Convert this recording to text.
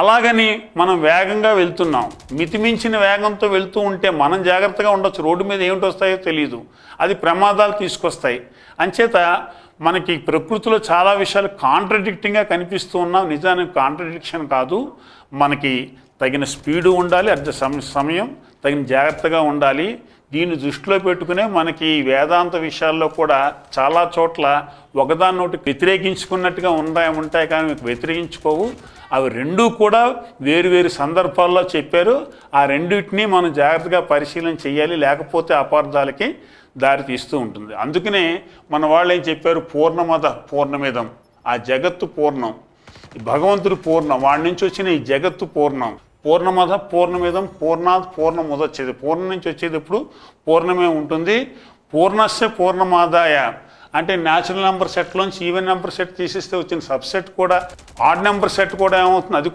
అలాగని మనం వేగంగా వెళ్తున్నాం, మితిమించిన వేగంతో వెళ్తూ ఉంటే మనం జాగ్రత్తగా ఉండొచ్చు, రోడ్డు మీద ఏమిటి వస్తాయో తెలియదు, అది ప్రమాదాలు తీసుకొస్తాయి. అంచేత మనకి ప్రకృతిలో చాలా విషయాలు కాంట్రడిక్టింగ్గా కనిపిస్తూ ఉన్నాం, నిజానికి కాంట్రడిక్షన్ కాదు. మనకి తగిన స్పీడు ఉండాలి, అట్ ద సమయం తగిన జాగ్రత్తగా ఉండాలి. దీన్ని దృష్టిలో పెట్టుకునే మనకి వేదాంత విషయాల్లో కూడా చాలా చోట్ల ఒకదాన్నొకటి వ్యతిరేకించుకున్నట్టుగా ఉంటాయి కానీ మీకు వ్యతిరేకించుకోవు. అవి రెండూ కూడా వేరు సందర్భాల్లో చెప్పారు. ఆ రెండింటినీ మనం జాగ్రత్తగా పరిశీలన చేయాలి, లేకపోతే అపార్థాలకి దారి తీస్తూ ఉంటుంది. అందుకనే మన వాళ్ళు ఏం చెప్పారు, పూర్ణమద పూర్ణమిదం, ఆ జగత్తు పూర్ణం, భగవంతుడు పూర్ణం, వాడి నుంచి వచ్చిన ఈ జగత్తు పూర్ణం. పూర్ణమద పూర్ణమిదం పూర్ణాత్ పూర్ణముదచ్చేది, పూర్ణం నుంచి వచ్చేది ఇప్పుడు పూర్ణమే ఉంటుంది. పూర్ణస్య పూర్ణమాదాయ అంటే న్యాచురల్ నెంబర్ సెట్లోంచి ఈవెన్ నెంబర్ సెట్ తీసేస్తే వచ్చిన సబ్సెట్ కూడా, ఆడ్ నెంబర్ సెట్ కూడా ఏమవుతుంది, అది